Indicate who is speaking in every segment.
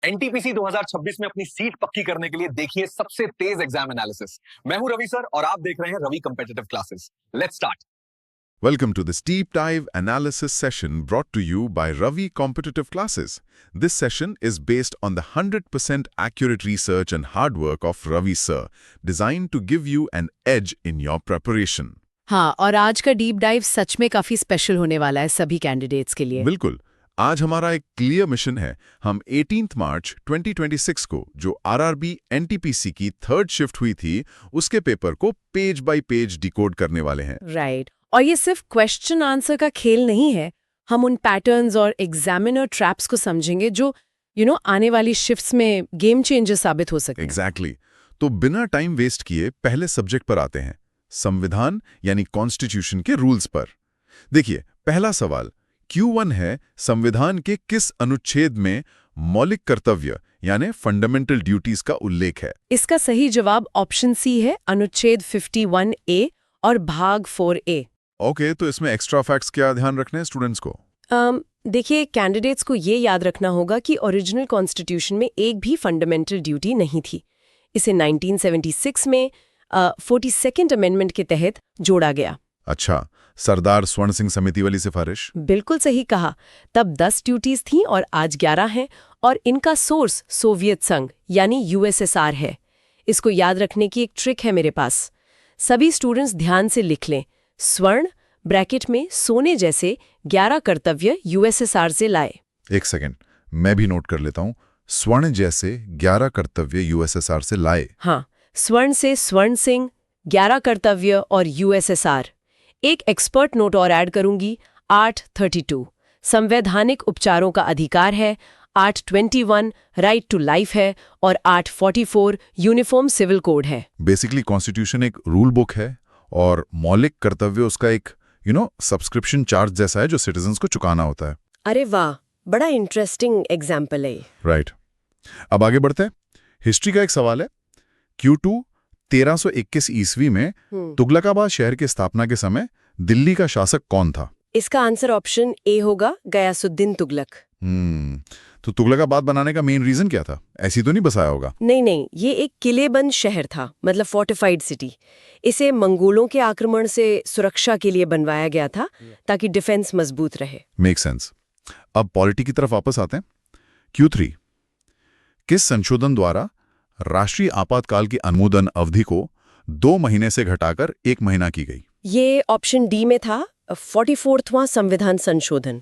Speaker 1: NTPC 2026 में अपनी seat पक्की करने के लिए देखिए सबसे तेज एग्जाम एनालिसिस। मैं हूं रवि सर और आप देख रहे हैं Ravi competitive classes. Let's start.
Speaker 2: Welcome to this deep dive analysis session brought to you by Ravi Competitive Classes. This session is based on the 100% accurate research and hard work of Ravi sir, designed to give you an edge in your preparation.
Speaker 3: हाँ, और आज का deep dive सच में काफी special होने वाला है सभी कैंडिडेट्स के लिए।
Speaker 2: बिल्कुल। आज हमारा एक क्लियर मिशन है। हम 18 मार्च 2026 को जो आरआरबी एनटीपीसी की थर्ड शिफ्ट हुई थी, उसके पेपर को पेज बाय पेज डिकोड करने वाले हैं।
Speaker 3: राइट। और ये सिर्फ क्वेश्चन आंसर का खेल नहीं है। हम उन पैटर्न्स और एग्जामिनर ट्रैप्स को समझेंगे जो आने वाली शिफ्ट्स में गेम चेंजर साबित हो सकते हैं।
Speaker 2: एग्जैक्टली। तो बिना टाइम वेस्ट किए पहले सब्जेक्ट पर आते हैं, संविधान यानी कॉन्स्टिट्यूशन के रूल्स पर। देखिए, पहला सवाल Q1 है, संविधान के किस अनुच्छेद में मौलिक कर्तव्य यानी फंडामेंटल ड्यूटीज का उल्लेख है?
Speaker 3: इसका सही जवाब ऑप्शन सी है, अनुच्छेद 51A और भाग 4A।
Speaker 2: ओके, तो इसमें एक्स्ट्रा फैक्ट्स क्या ध्यान रखने हैं स्टूडेंट्स को?
Speaker 3: देखिए, कैंडिडेट्स को ये याद रखना होगा कि ओरिजिनल कॉन्स्टिट्यूशन में एक भी फंडामेंटल ड्यूटी नहीं थी। इसे 1976 में 42nd अमेंडमेंट के तहत जोड़ा गया।
Speaker 2: अच्छा, सरदार स्वर्ण सिंह समिति वाली सिफारिश?
Speaker 3: बिल्कुल सही कहा। तब 10 ड्यूटीज थीं और आज 11 हैं, और इनका सोर्स सोवियत संघ यानी यूएसएसआर है। इसको याद रखने की एक ट्रिक है मेरे पास। सभी स्टूडेंट्स ध्यान से लिख लें, स्वर्ण ब्रैकेट में सोने जैसे 11 कर्तव्य यूएसएसआर से लाए।
Speaker 2: एक सेकेंड, मैं भी नोट कर लेता हूं। स्वर्ण जैसे 11 कर्तव्य यूएसएसआर से लाए।
Speaker 3: हाँ, स्वर्ण से स्वर्ण सिंह, 11 कर्तव्य और यूएसएसआर। एक एक्सपर्ट नोट और ऐड करूंगी, 832 संवैधानिक उपचारों का अधिकार है, 821 राइट टू लाइफ है और 844 यूनिफॉर्म सिविल कोड है। बेसिकली
Speaker 2: कॉन्स्टिट्यूशन एक रूल बुक है और मौलिक कर्तव्य उसका एक सब्सक्रिप्शन चार्ज जैसा है जो सिटीजन्स को चुकाना होता है।
Speaker 3: अरे वाह, बड़ा इंटरेस्टिंग एग्जाम्पल है।
Speaker 2: राइट। अब आगे बढ़ते हैं। हिस्ट्री का एक सवाल है। Q2 1321 ईस्वी में तुगलकाबाद शहर की स्थापना के समय दिल्ली का शासक कौन था?
Speaker 3: इसका आंसर ऑप्शन ए होगा, गयासुद्दीन तुगलक।
Speaker 2: तो तुगलकाबाद बनाने का मेन रीजन क्या था? ऐसी तो नहीं बसाया होगा?
Speaker 3: नहीं, ये एक किलेबंद शहर था, मतलब फोर्टिफाइड सिटी। इसे मंगोलों के आक्रमण से सुरक्षा के लिए बनवाया गया था ताकि डिफेंस मजबूत रहे।
Speaker 2: Make sense. अब पॉलिटी की तरफ वापस आते हैं। Q3 किस संशोधन द्वारा राष्ट्रीय आपातकाल की अनुमोदन अवधि को 2 महीने से घटाकर 1 महीना की गई?
Speaker 3: ये ऑप्शन डी में था, 44वां संविधान संशोधन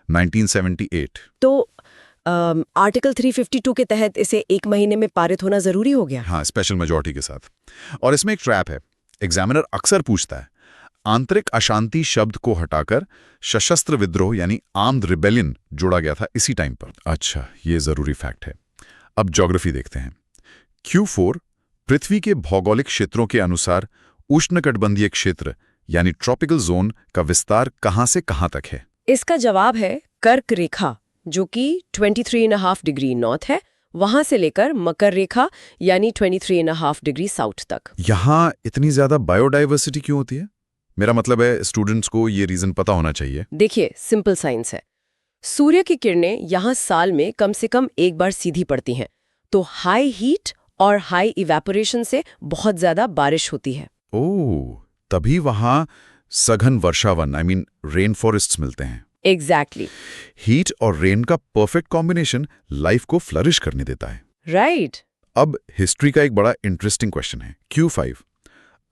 Speaker 2: 1978।
Speaker 3: तो आर्टिकल 352 के तहत इसे 1 महीने में पारित होना जरूरी हो गया।
Speaker 2: हाँ, स्पेशल मेजॉरिटी के साथ। और इसमें एक ट्रैप है। एग्जामिनर अक्सर पूछता है, आंतरिक अशांति शब्द को हटाकर सशस्त्र विद्रोह यानी आर्म्ड रिबेलियन जोड़ा गया था इसी टाइम पर। अच्छा, ये जरूरी फैक्ट है। अब ज्योग्राफी देखते हैं। Q4 पृथ्वी के भौगोलिक क्षेत्रों के अनुसार उष्णकटिबंधीय क्षेत्र यानी ट्रॉपिकल जोन का विस्तार कहां से कहां तक है?
Speaker 3: इसका जवाब है कर्क रेखा, जो कि 23.5 डिग्री नॉर्थ है, वहां से लेकर मकर रेखा यानी 23.5 डिग्री साउथ तक।
Speaker 2: यहां इतनी ज्यादा बायोडाइवर्सिटी क्यों होती है? मेरा मतलब है स्टूडेंट्स को ये रीजन पता होना चाहिए।
Speaker 3: देखिए, सिंपल साइंस है। सूर्य की किरणें यहाँ साल में कम से कम एक बार सीधी पड़ती हैं, तो हाई हीट और हाई इवेपोरेशन से बहुत ज्यादा बारिश होती है।
Speaker 2: ओह, तभी वहां सघन वर्षावन रेन फॉरेस्ट्स मिलते हैं।
Speaker 3: एग्जैक्टली।
Speaker 2: हीट और रेन का परफेक्ट कॉम्बिनेशन लाइफ को फ्लरिश करने देता है।
Speaker 3: राइट।
Speaker 2: अब हिस्ट्री का एक बड़ा इंटरेस्टिंग क्वेश्चन है। Q5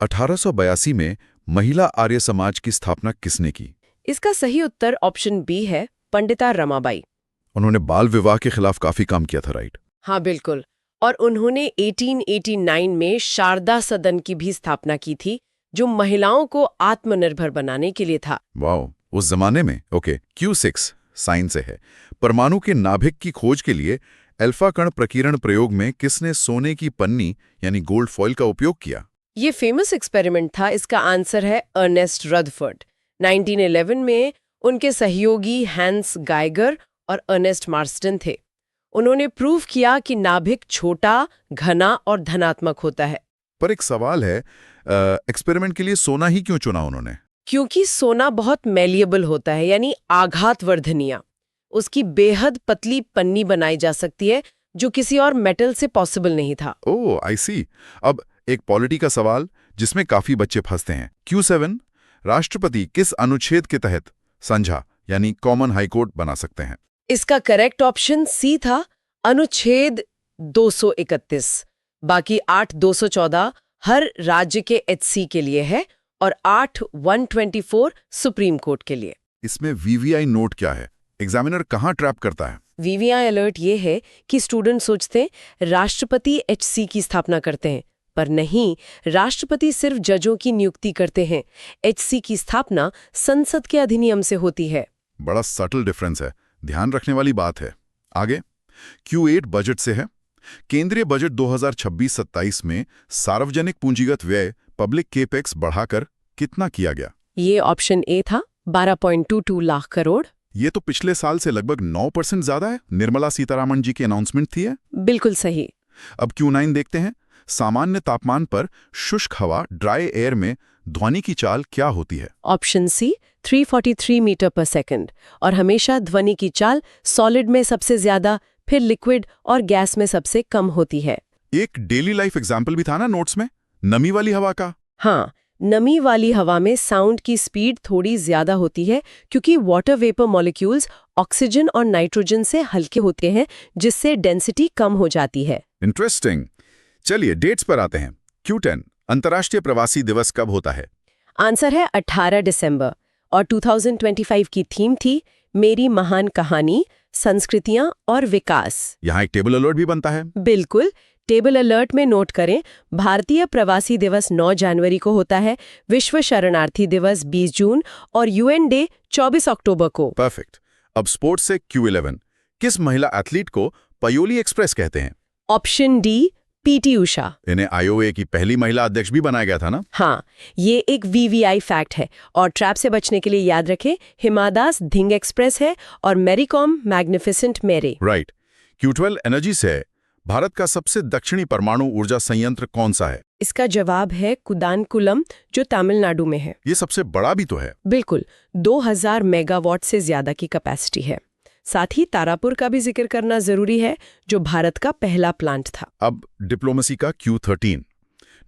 Speaker 2: 1882 में महिला आर्य समाज की स्थापना किसने की?
Speaker 3: इसका सही उत्तर ऑप्शन बी है, पंडिता रमाबाई।
Speaker 2: उन्होंने बाल विवाह के खिलाफ काफी काम किया था, राइट?
Speaker 3: हाँ, बिल्कुल। और उन्होंने 1889 में शारदा सदन की भी स्थापना की थी, जो महिलाओं को आत्मनिर्भर बनाने के लिए था।
Speaker 2: वाओ, उस जमाने में। ओके, Q6 साइंस से है। परमाणु के नाभिक की खोज के लिए अल्फा कण प्रकीर्ण प्रयोग में किसने सोने की पन्नी यानी गोल्ड फॉइल का उपयोग किया?
Speaker 3: ये फेमस एक्सपेरिमेंट था। इसका आंसर है अर्नेस्ट रदरफोर्ड। 1911 में उनके सहयोगी हैंस गाइगर और अर्नेस्ट मार्स्टन थे। उन्होंने प्रूव किया कि नाभिक छोटा, घना और धनात्मक होता है।
Speaker 2: पर एक सवाल है, एक्सपेरिमेंट के लिए सोना ही क्यों चुना उन्होंने?
Speaker 3: क्योंकि सोना बहुत मेलिएबल होता है, यानी आघात वर्धनीय। उसकी बेहद पतली पन्नी बनाई जा सकती है जो किसी और मेटल से पॉसिबल नहीं था।
Speaker 2: ओह आई सी। अब एक पॉलिटी का सवाल जिसमें काफी बच्चे फंसते हैं। Q7 राष्ट्रपति किस अनुच्छेद के तहत संझा यानी कॉमन हाईकोर्ट बना सकते हैं?
Speaker 3: इसका करेक्ट ऑप्शन सी था, अनुच्छेद 231। बाकी 8 214 हर राज्य के HC के लिए है और 8 124 सुप्रीम कोर्ट के लिए।
Speaker 2: इसमें VVI नोट क्या है? एग्जामिनर कहाँ ट्रैप करता है?
Speaker 3: VVI अलर्ट ये है कि स्टूडेंट सोचते हैं राष्ट्रपति HC की स्थापना करते हैं, पर नहीं, राष्ट्रपति सिर्फ जजों की नियुक्ति करते हैं। HC की स्थापना संसद के अधिनियम से होती है।
Speaker 2: बड़ा सटल डिफरेंस है, ध्यान रखने वाली बात है। आगे Q8 बजट से है। केंद्रीय बजट 2026-27 में सार्वजनिक पूंजीगत व्यय पब्लिक केपेक्स बढ़ाकर कितना किया गया?
Speaker 3: ये ऑप्शन ए था, 12.22 लाख करोड़।
Speaker 2: ये तो पिछले साल से लगभग 9% ज्यादा है। निर्मला सीतारामन जी की अनाउंसमेंट थी है।
Speaker 3: बिल्कुल सही।
Speaker 2: अब Q9 देखते हैं। सामान्य तापमान पर शुष्क हवा ड्राई एयर में ध्वनि की चाल क्या होती है?
Speaker 3: ऑप्शन सी 343 मीटर पर सेकंड। और हमेशा ध्वनि की चाल सॉलिड में सबसे ज्यादा, फिर लिक्विड और गैस में सबसे कम होती है।
Speaker 2: एक डेली लाइफ एग्जाम्पल भी था ना नोट्स में, नमी वाली हवा का।
Speaker 3: हाँ, नमी वाली हवा में साउंड की स्पीड थोड़ी ज्यादा होती है क्योंकि वाटर वेपर मॉलिक्यूल्स ऑक्सीजन और नाइट्रोजन से हल्के होते हैं, जिससे डेंसिटी कम हो जाती है।
Speaker 2: इंटरेस्टिंग। चलिए डेट्स पर आते हैं। Q10 अंतर्राष्ट्रीय प्रवासी दिवस कब होता है?
Speaker 3: आंसर है 18 दिसंबर और 2025 की थीम थी मेरी महान कहानी, संस्कृतियां और विकास।
Speaker 2: यहाँ एक टेबल अलर्ट भी बनता है।
Speaker 3: बिल्कुल, टेबल अलर्ट में नोट करें, भारतीय प्रवासी दिवस 9 जनवरी को होता है, विश्व शरणार्थी दिवस 20 जून और UN डे 24 अक्टूबर को।
Speaker 2: परफेक्ट। अब स्पोर्ट्स से Q11 किस महिला एथलीट को पयोली एक्सप्रेस कहते हैं?
Speaker 3: Option D PT Usha.
Speaker 2: इन्हें IOA की पहली महिला अध्यक्ष भी बनाया गया था ना?
Speaker 3: हाँ, ये एक VVI फैक्ट है और ट्रैप से बचने के लिए याद रखें, हिमा दास धिंग एक्सप्रेस है और मैरी कॉम मैग्निफिसेंट मेरी।
Speaker 2: राइट। Q12 एनर्जी से है। भारत का सबसे दक्षिणी परमाणु ऊर्जा संयंत्र कौन सा है?
Speaker 3: इसका जवाब है कुदानकुलम, जो तमिलनाडु में है।
Speaker 2: ये सबसे बड़ा भी तो है।
Speaker 3: बिल्कुल, 2000 मेगावाट से ज्यादा की कैपेसिटी है। साथ ही तारापुर का भी जिक्र करना जरूरी है, जो भारत का पहला प्लांट था।
Speaker 2: अब डिप्लोमेसी का Q13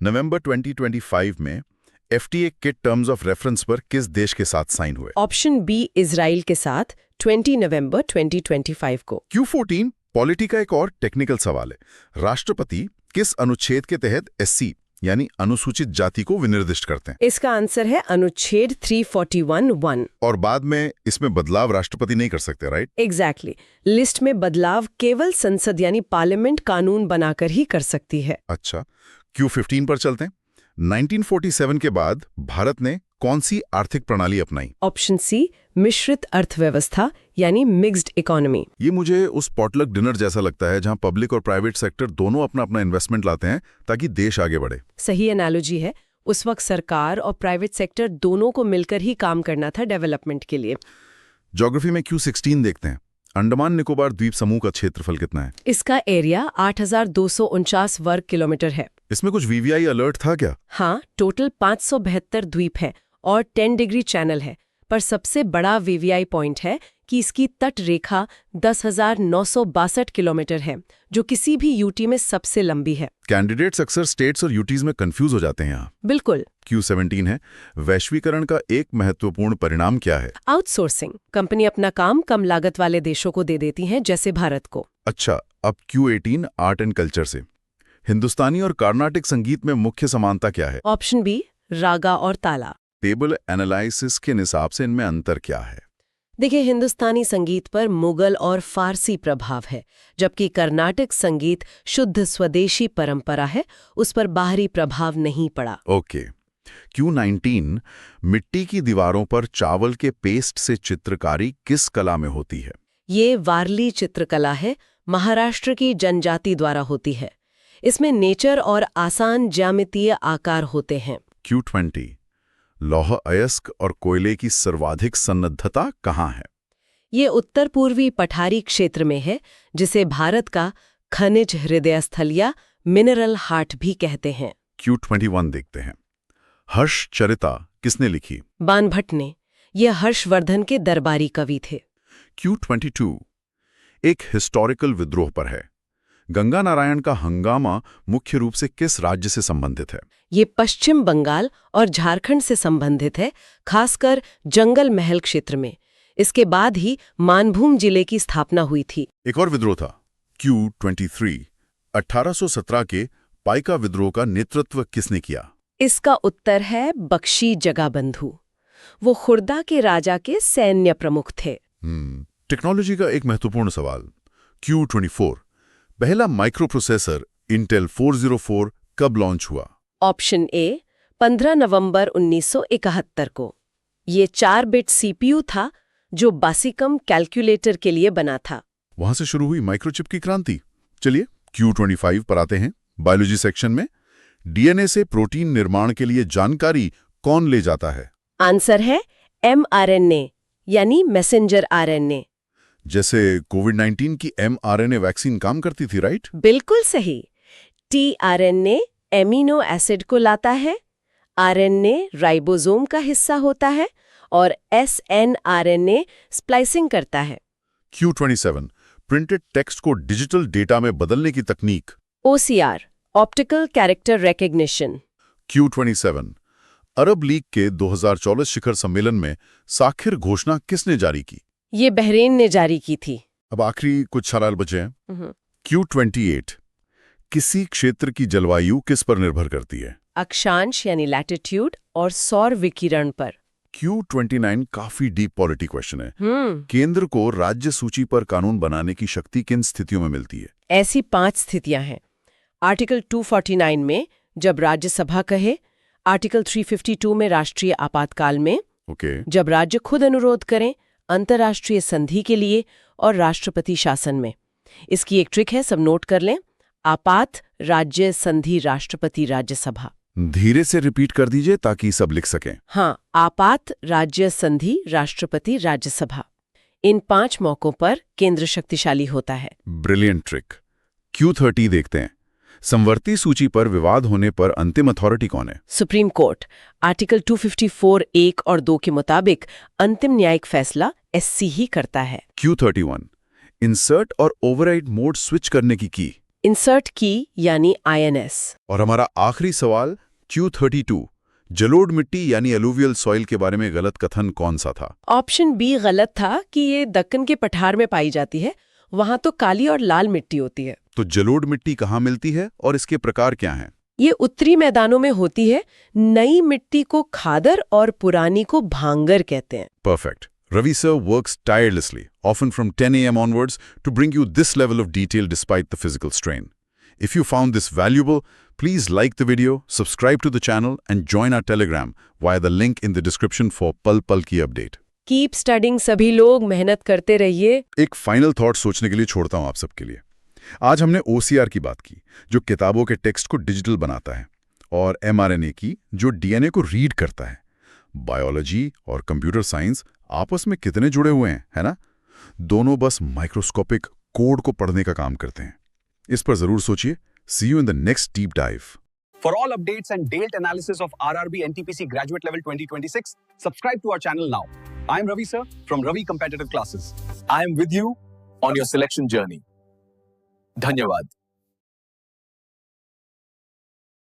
Speaker 2: नवंबर 2025 में FTA के टर्म्स ऑफ रेफरेंस पर किस देश के साथ साइन हुए?
Speaker 3: ऑप्शन बी इजराइल के साथ 20 नवंबर 2025 को।
Speaker 2: Q14 पॉलिटी का एक और टेक्निकल सवाल है। राष्ट्रपति किस अनुच्छेद के तहत SC यानी अनुसूचित जाति को विनिर्दिष्ट करते हैं?
Speaker 3: इसका आंसर है अनुच्छेद 341(1).
Speaker 2: और बाद में इसमें बदलाव राष्ट्रपति नहीं कर सकते, राइट?
Speaker 3: एग्जैक्टली। लिस्ट में बदलाव केवल संसद यानी पार्लियामेंट कानून बनाकर ही कर सकती है।
Speaker 2: अच्छा, Q15 पर चलते हैं। 1947 के बाद भारत ने कौन सी आर्थिक प्रणाली अपनाई?
Speaker 3: ऑप्शन सी मिश्रित अर्थव्यवस्था यानी मिक्स्ड इकोनॉमी।
Speaker 2: ये मुझे उस पॉटलक डिनर जैसा लगता है जहां पब्लिक और प्राइवेट सेक्टर दोनों अपना अपना इन्वेस्टमेंट लाते हैं ताकि देश आगे बढ़े।
Speaker 3: सही एनालॉजी है। उस वक्त सरकार और प्राइवेट सेक्टर दोनों को मिलकर ही काम करना था डेवलपमेंट के लिए।
Speaker 2: ज्योग्राफी में Q16 देखते हैं। अंडमान निकोबार द्वीप समूह का क्षेत्रफल कितना है?
Speaker 3: इसका एरिया 8249 वर्ग किलोमीटर है।
Speaker 2: इसमें कुछ VVI अलर्ट था क्या?
Speaker 3: हाँ, टोटल 572 द्वीप है और 10 डिग्री चैनल है, पर सबसे बड़ा VVI पॉइंट है कि इसकी तट रेखा 10,962 किलोमीटर है, जो किसी भी यूटी में सबसे लंबी है।
Speaker 2: कैंडिडेट्स अक्सर स्टेट्स और यूटीज में कंफ्यूज हो जाते हैं यहाँ।
Speaker 3: बिल्कुल।
Speaker 2: Q17 है। वैश्वीकरण का एक महत्वपूर्ण परिणाम क्या है?
Speaker 3: आउटसोर्सिंग। कंपनी अपना काम कम लागत वाले देशों को दे देती हैं, जैसे भारत को।
Speaker 2: अच्छा, अब Q18 आर्ट एंड कल्चर से। हिंदुस्तानी और कार्नाटिक संगीत में मुख्य समानता क्या है?
Speaker 3: ऑप्शन बी रागा और ताला।
Speaker 2: टेबल एनालिसिस के हिसाब से इनमें अंतर क्या है?
Speaker 3: देखिए, हिंदुस्तानी संगीत पर मुगल और फारसी प्रभाव है, जबकि कर्नाटक संगीत शुद्ध स्वदेशी परंपरा है, उस पर बाहरी प्रभाव नहीं पड़ा।
Speaker 2: ओके। Q19 मिट्टी की दीवारों पर चावल के पेस्ट से चित्रकारी किस कला में होती है?
Speaker 3: ये वारली चित्रकला है, महाराष्ट्र की जनजाति द्वारा होती है। इसमें नेचर और आसान ज्यामितीय आकार होते हैं।
Speaker 2: Q20 लौह अयस्क और कोयले की सर्वाधिक सन्नद्धता कहाँ है?
Speaker 3: ये उत्तर पूर्वी पठारी क्षेत्र में है, जिसे भारत का खनिज हृदय स्थल या मिनरल हार्ट भी कहते हैं।
Speaker 2: Q21 देखते हैं। हर्ष चरिता किसने लिखी?
Speaker 3: बाणभट्ट ने। यह हर्षवर्धन के दरबारी कवि थे।
Speaker 2: Q22 एक हिस्टोरिकल विद्रोह पर है। गंगा नारायण का हंगामा मुख्य रूप से किस राज्य से संबंधित है?
Speaker 3: ये पश्चिम बंगाल और झारखंड से संबंधित है, खासकर जंगल महल क्षेत्र में। इसके बाद ही मानभूम जिले की स्थापना हुई थी।
Speaker 2: एक और विद्रोह था, Q23। 1817 के पाइका विद्रोह का नेतृत्व किसने किया?
Speaker 3: इसका उत्तर है बख्शी जगाबंधु। वो खुर्दा के राजा के सैन्य प्रमुख थे।
Speaker 2: टेक्नोलॉजी का एक महत्वपूर्ण सवाल, Q24। पहला माइक्रो प्रोसेसर इंटेल 404 कब लॉन्च हुआ?
Speaker 3: ऑप्शन ए 15 नवंबर 1971 को। ये 4 बिट सीपीयू था जो बासिकम कैलकुलेटर के लिए बना था।
Speaker 2: वहां से शुरू हुई माइक्रोचिप की क्रांति। चलिए Q25 पर आते हैं। बायोलॉजी सेक्शन में डीएनए से प्रोटीन निर्माण के लिए जानकारी कौन ले जाता है?
Speaker 3: आंसर है mRNA यानी मैसेंजर आरएनए।
Speaker 2: जैसे कोविड-19 की mRNA वैक्सीन काम करती थी, राइट?
Speaker 3: बिल्कुल सही। tRNA एमिनो एसिड को लाता है, RNA राइबोसोम का हिस्सा होता है और snRNA स्प्लाइसिंग करता है।
Speaker 2: Q27 प्रिंटेड टेक्स्ट को डिजिटल डेटा में बदलने की तकनीक।
Speaker 3: OCR optical character recognition.
Speaker 2: Q27 अरब लीग के 2024 शिखर सम्मेलन में साखिर घोषणा किसने जारी की?
Speaker 3: ये बहरीन ने जारी की थी।
Speaker 2: अब आखिरी कुछ सवाल बचे हैं। Q28 किसी क्षेत्र की जलवायु किस पर निर्भर करती है?
Speaker 3: अक्षांश यानी लैटिट्यूड और सौर विकिरण पर।
Speaker 2: Q29 काफी डीप पॉलिटी क्वेश्चन है। केंद्र को राज्य सूची पर कानून बनाने की शक्ति किन स्थितियों में मिलती है?
Speaker 3: ऐसी 5 स्थितियां हैं। आर्टिकल 249 में जब राज्यसभा कहे, आर्टिकल 352 में राष्ट्रीय आपातकाल में, जब राज्य खुद अनुरोध करें, अंतर्राष्ट्रीय संधि के लिए और राष्ट्रपति शासन में। इसकी एक ट्रिक है, सब नोट कर लें। आपात राज्य संधि राष्ट्रपति राज्यसभा।
Speaker 2: धीरे से रिपीट कर दीजिए ताकि सब लिख सकें।
Speaker 3: हाँ, आपात राज्य संधि राष्ट्रपति राज्यसभा। इन 5 मौकों पर केंद्र शक्तिशाली होता है।
Speaker 2: Brilliant trick. Q30 देखते हैं। समवर्ती सूची पर विवाद होने पर अंतिम अथॉरिटी कौन है?
Speaker 3: Supreme court. आर्टिकल 254 1 और 2 के मुताबिक अंतिम न्यायिक फैसला SC ही करता है।
Speaker 2: Q31 इंसर्ट और ओवरराइड मोड स्विच करने की।
Speaker 3: इंसर्ट की यानी INS।
Speaker 2: और हमारा आखिरी सवाल Q32 जलोढ़ मिट्टी यानी एलुवियल सॉइल के बारे में गलत कथन कौन सा था?
Speaker 3: ऑप्शन बी गलत था कि ये दक्कन के पठार में पाई जाती है। वहां तो काली और लाल मिट्टी होती है।
Speaker 2: तो जलोढ़ मिट्टी कहाँ मिलती है और इसके प्रकार क्या हैं?
Speaker 3: ये उत्तरी मैदानों में होती है। नई मिट्टी को खादर और पुरानी को भांगर कहते हैं।
Speaker 2: Perfect. Ravi sir works tirelessly, often from 10 a.m. onwards, to bring you this level of detail despite the physical strain. If you found this valuable, please like the video, subscribe to the channel, and join our Telegram via the link in the description for Pal Pal की update.
Speaker 3: Keep studying सभी लोग, मेहनत करते रहिए।
Speaker 2: एक final thought सोचने के लिए छोड़ता हूँ आप सबके लिए। आज हमने OCR की बात की, जो किताबों के टेक्स्ट को डिजिटल बनाता है, और mRNA की, जो DNA को रीड करता है। बायोलॉजी और कंप्यूटर साइंस आपस में कितने जुड़े हुए हैं, है ना? दोनों बस माइक्रोस्कोपिक कोड को पढ़ने का काम करते हैं। इस पर जरूर सोचिए। See you in the next deep dive.
Speaker 1: For all updates and detailed analysis of RRB NTPC Graduate Level 2026, subscribe to our channel now. I'm Ravi sir from Ravi Competitive Classes. I am with you on your selection journey. Dhanyavad.